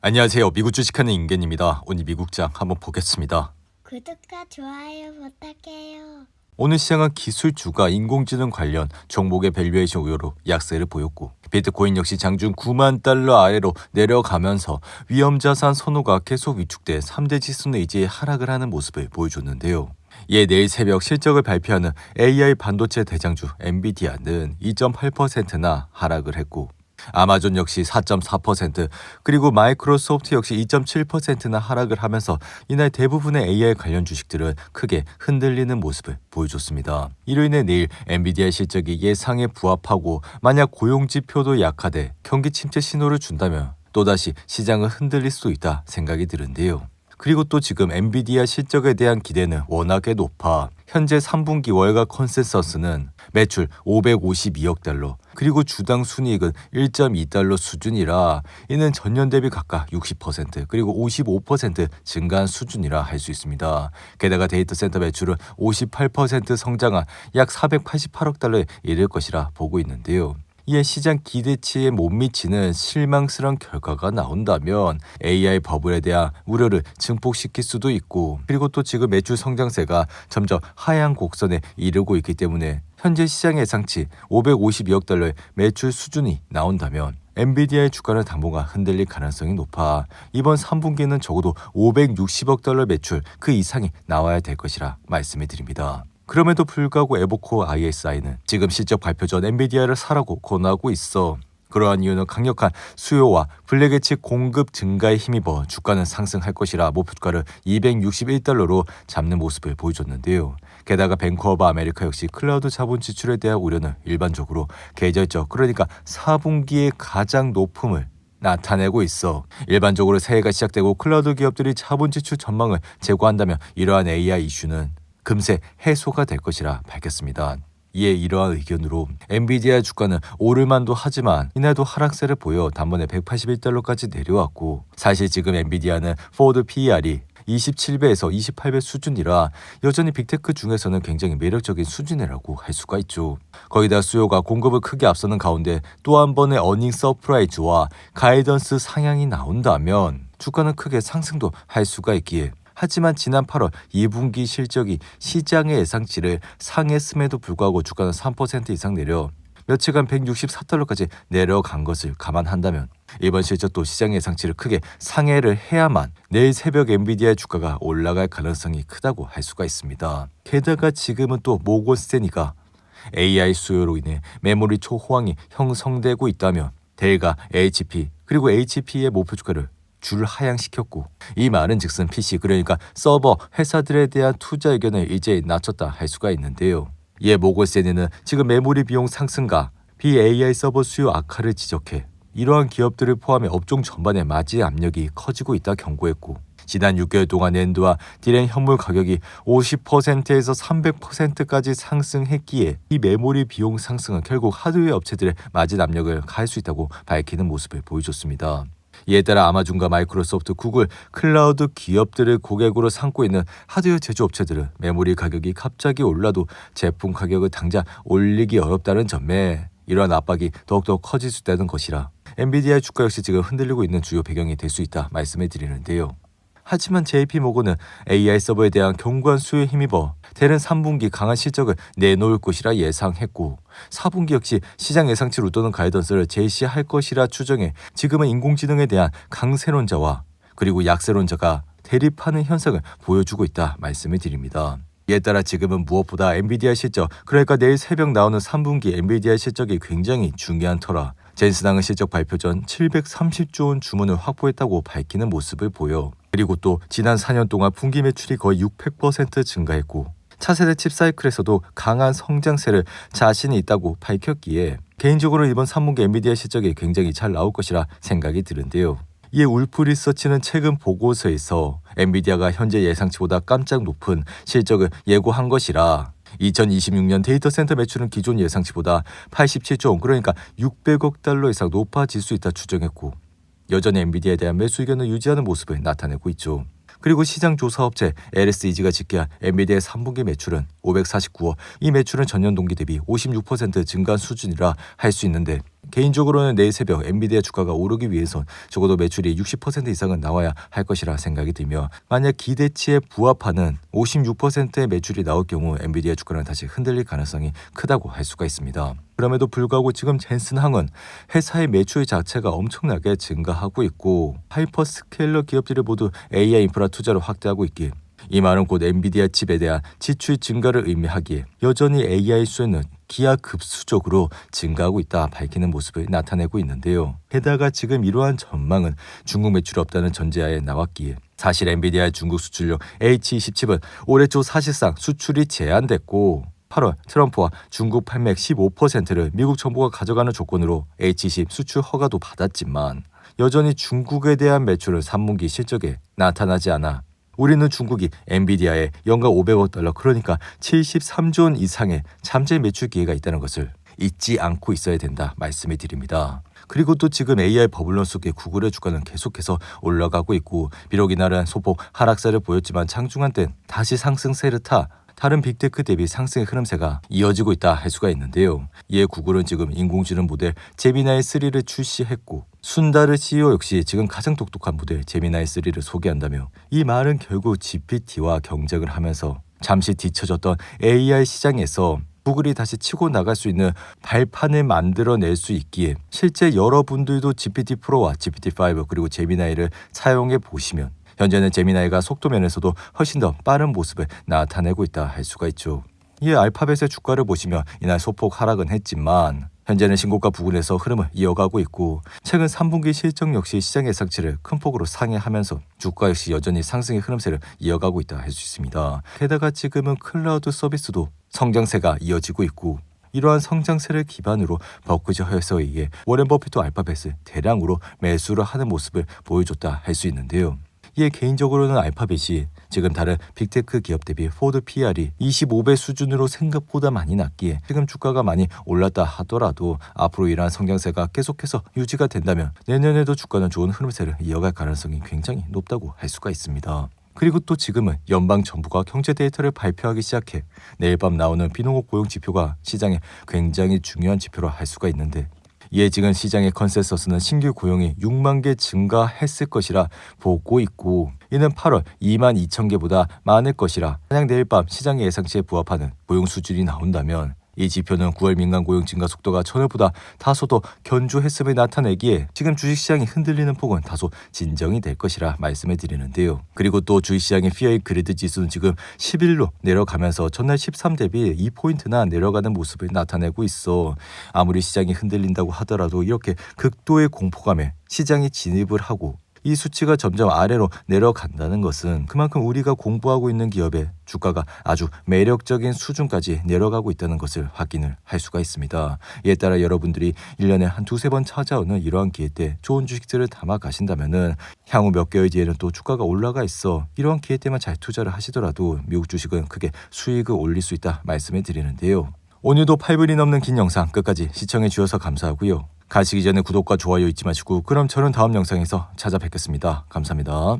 안녕하세요. 미국 주식하는 임겐입니다. 오늘 미국장 한번 보겠습니다. 구독과 좋아요 부탁해요. 오늘 시장은 기술주가 인공지능 관련 종목의 밸류에이션 우려로 약세를 보였고 비트코인 역시 장중 9만 달러 아래로 내려가면서 위험자산 선호가 계속 위축돼 3대 지수는 이제 하락을 하는 모습을 보여줬는데요. 이에 내일 새벽 실적을 발표하는 AI 반도체 대장주 엔비디아는 2.8%나 하락을 했고 아마존 역시 4.4% 그리고 마이크로소프트 역시 2.7%나 하락을 하면서 이날 대부분의 AI 관련 주식들은 크게 흔들리는 모습을 보여줬습니다. 이로 인해 내일 엔비디아 실적이 예상에 부합하고 만약 고용지표도 약화돼 경기 침체 신호를 준다면 또다시 시장은 흔들릴 수도 있다 생각이 드는데요. 그리고 또 지금 엔비디아 실적에 대한 기대는 워낙에 높아 현재 3분기 월가 컨센서스는 매출 552억 달러 그리고 주당 순이익은 1.2달러 수준이라 이는 전년 대비 각각 60% 그리고 55% 증가한 수준이라 할 수 있습니다. 게다가 데이터 센터 매출은 58% 성장한 약 488억 달러에 이를 것이라 보고 있는데요. 이에 시장 기대치에 못 미치는 실망스러운 결과가 나온다면 AI 버블에 대한 우려를 증폭시킬 수도 있고 그리고 또 지금 매출 성장세가 점점 하향 곡선에 이르고 있기 때문에 현재 시장 예상치 552억 달러의 매출 수준이 나온다면 엔비디아의 주가는 당분간 흔들릴 가능성이 높아 이번 3분기는 적어도 560억 달러 매출 그 이상이 나와야 될 것이라 말씀을 드립니다. 그럼에도 불구하고 에보코 ISI는 지금 실적 발표 전 엔비디아를 사라고 권하고 있어. 그러한 이유는 강력한 수요와 블랙엣치 공급 증가에 힘입어 주가는 상승할 것이라 목표가를 261달러로 잡는 모습을 보여줬는데요. 게다가 뱅크 오브 아메리카 역시 클라우드 자본 지출에 대한 우려는 일반적으로 계절적 그러니까 4분기의 가장 높음을 나타내고 있어. 일반적으로 새해가 시작되고 클라우드 기업들이 자본 지출 전망을 제고한다면 이러한 AI 이슈는 금세 해소가 될 것이라 밝혔습니다. 이에 이러한 의견으로 엔비디아 주가는 오를만도 하지만 이날도 하락세를 보여 단번에 181달러까지 내려왔고 사실 지금 엔비디아는 포워드 PER이 27배에서 28배 수준이라 여전히 빅테크 중에서는 굉장히 매력적인 수준이라고 할 수가 있죠. 거기다 수요가 공급을 크게 앞서는 가운데 또 한 번의 어닝 서프라이즈와 가이던스 상향이 나온다면 주가는 크게 상승도 할 수가 있기에 하지만 지난 8월 2분기 실적이 시장의 예상치를 상회했음에도 불구하고 주가는 3% 이상 내려 며칠간 164달러까지 내려간 것을 감안한다면 이번 실적도 시장의 예상치를 크게 상회를 해야만 내일 새벽 엔비디아의 주가가 올라갈 가능성이 크다고 할 수가 있습니다. 게다가 지금은 또 모건 스탠리가 AI 수요로 인해 메모리 초호황이 형성되고 있다면 델과 HP 그리고 HP의 목표 주가를 줄 하향시켰고 이 말은 즉슨 PC 그러니까 서버 회사들에 대한 투자 의견을 이제 낮췄다 할 수가 있는데요. 이에 모건스탠리는 지금 메모리 비용 상승과 BAI 서버 수요 악화를 지적해 이러한 기업들을 포함해 업종 전반의 마진 압력이 커지고 있다 경고했고 지난 6개월 동안 낸드와 디램 현물 가격이 50%에서 300%까지 상승했기에 이 메모리 비용 상승은 결국 하드웨어 업체들의 마진 압력을 가할 수 있다고 밝히는 모습을 보여줬습니다. 이에 따라 아마존과 마이크로소프트, 구글, 클라우드 기업들을 고객으로 삼고 있는 하드웨어 제조업체들은 메모리 가격이 갑자기 올라도 제품 가격을 당장 올리기 어렵다는 점에 이러한 압박이 더욱더 커질 수 있다는 것이라 엔비디아의 주가 역시 지금 흔들리고 있는 주요 배경이 될 수 있다 말씀을 드리는데요. 하지만 JP모건은 AI 서버에 대한 견고한 수요에 힘입어 대는 3분기 강한 실적을 내놓을 것이라 예상했고 4분기 역시 시장 예상치를 웃도는 가이던스를 제시할 것이라 추정해 지금은 인공지능에 대한 강세론자와 그리고 약세론자가 대립하는 현상을 보여주고 있다 말씀을 드립니다. 이에 따라 지금은 무엇보다 엔비디아 실적 그러니까 내일 새벽 나오는 3분기 엔비디아 실적이 굉장히 중요한 터라 젠슨항은 실적 발표 전 730조 원 주문을 확보했다고 밝히는 모습을 보여 그리고 또 지난 4년 동안 분기 매출이 거의 600% 증가했고 차세대 칩 사이클에서도 강한 성장세를 자신이 있다고 밝혔기에 개인적으로 이번 3분기 엔비디아 실적이 굉장히 잘 나올 것이라 생각이 드는데요. 이에 울프 리서치는 최근 보고서에서 엔비디아가 현재 예상치보다 깜짝 높은 실적을 예고한 것이라 2026년 데이터 센터 매출은 기존 예상치보다 87조 원 그러니까 600억 달러 이상 높아질 수 있다 추정했고 여전히 엔비디아에 대한 매수 의견을 유지하는 모습을 나타내고 있죠. 그리고 시장 조사 업체 LSEG가 집계한 엔비디아의 3분기 매출은 549억. 이 매출은 전년 동기 대비 56% 증가한 수준이라 할 수 있는데 개인적으로는 내일 새벽 엔비디아 주가가 오르기 위해선 적어도 매출이 60% 이상은 나와야 할 것이라 생각이 들며, 만약 기대치에 부합하는 56%의 매출이 나올 경우 엔비디아 주가는 다시 흔들릴 가능성이 크다고 할 수가 있습니다. 그럼에도 불구하고 지금 젠슨항은 회사의 매출 자체가 엄청나게 증가하고 있고, 하이퍼스케일러 기업들이 모두 AI 인프라 투자를 확대하고 있기에 이 말은 곧 엔비디아 칩에 대한 지출 증가를 의미하기에 여전히 AI 수요는 기하급수적으로 증가하고 있다 밝히는 모습을 나타내고 있는데요. 게다가 지금 이러한 전망은 중국 매출이 없다는 전제하에 나왔기에 사실 엔비디아의 중국 수출용 H20칩은 올해 초 사실상 수출이 제한됐고, 8월 트럼프와 중국 판매 15%를 미국 정부가 가져가는 조건으로 H20 수출 허가도 받았지만 여전히 중국에 대한 매출은 3분기 실적에 나타나지 않아 우리는 중국이 엔비디아에 연간 500억 달러, 그러니까 73조 원 이상의 잠재 매출 기회가 있다는 것을 잊지 않고 있어야 된다 말씀을 드립니다. 그리고 또 지금 AI 버블론 속의 구글의 주가는 계속해서 올라가고 있고, 비록 이날은 소폭 하락세를 보였지만 장중한 땐 다시 상승세를 타 다른 빅테크 대비 상승의 흐름세가 이어지고 있다 할 수가 있는데요. 이에 구글은 지금 인공지능 모델 제미나이 3를 출시했고, 순다르 CEO 역시 지금 가장 똑똑한 모델 제미나이 3를 소개한다며, 이 말은 결국 GPT와 경쟁을 하면서 잠시 뒤처졌던 AI 시장에서 구글이 다시 치고 나갈 수 있는 발판을 만들어낼 수 있기에 실제 여러분들도 GPT 프로와 GPT-5 그리고 제미나이를 사용해 보시면 현재는 제미나이가 속도 면에서도 훨씬 더 빠른 모습을 나타내고 있다 할 수가 있죠. 이에 알파벳의 주가를 보시면 이날 소폭 하락은 했지만 현재는 신고가 부근에서 흐름을 이어가고 있고, 최근 3분기 실적 역시 시장 예상치를 큰 폭으로 상회하면서 주가 역시 여전히 상승의 흐름세를 이어가고 있다 할 수 있습니다. 게다가 지금은 클라우드 서비스도 성장세가 이어지고 있고, 이러한 성장세를 기반으로 버크셔에서에 의해 워렌 버핏도 알파벳을 대량으로 매수를 하는 모습을 보여줬다 할 수 있는데요. 이에 개인적으로는 알파벳이 지금 다른 빅테크 기업 대비 포드 PR이 25배 수준으로 생각보다 많이 낮기에 지금 주가가 많이 올랐다 하더라도 앞으로 이러한 성장세가 계속해서 유지가 된다면 내년에도 주가는 좋은 흐름세를 이어갈 가능성이 굉장히 높다고 할 수가 있습니다. 그리고 또 지금은 연방정부가 경제 데이터를 발표하기 시작해 내일 밤 나오는 비농업 고용 지표가 시장에 굉장히 중요한 지표로 할 수가 있는데, 이에 지금 시장의 컨센서스는 신규 고용이 6만 개 증가했을 것이라 보고 있고, 이는 8월 2만 2천 개보다 많을 것이라, 만약 내일 밤 시장의 예상치에 부합하는 고용 수준이 나온다면 이 지표는 9월 민간 고용 증가 속도가 전월보다 다소 더 견조했음을 나타내기에 지금 주식시장이 흔들리는 폭은 다소 진정이 될 것이라 말씀을 드리는데요. 그리고 또 주식시장의 피어의 그리드 지수는 지금 11로 내려가면서 전날 13 대비 2포인트나 내려가는 모습을 나타내고 있어 아무리 시장이 흔들린다고 하더라도 이렇게 극도의 공포감에 시장이 진입을 하고 이 수치가 점점 아래로 내려간다는 것은 그만큼 우리가 공부하고 있는 기업의 주가가 아주 매력적인 수준까지 내려가고 있다는 것을 확인을 할 수가 있습니다. 이에 따라 여러분들이 1년에 한 두세 번 찾아오는 이러한 기회 때 좋은 주식들을 담아 가신다면은 향후 몇 개월 뒤에는 또 주가가 올라가 있어 이러한 기회 때만 잘 투자를 하시더라도 미국 주식은 크게 수익을 올릴 수 있다 말씀을 드리는데요. 오늘도 8분이 넘는 긴 영상 끝까지 시청해 주셔서 감사하고요. 가시기 전에 구독과 좋아요 잊지 마시고, 그럼 저는 다음 영상에서 찾아뵙겠습니다. 감사합니다.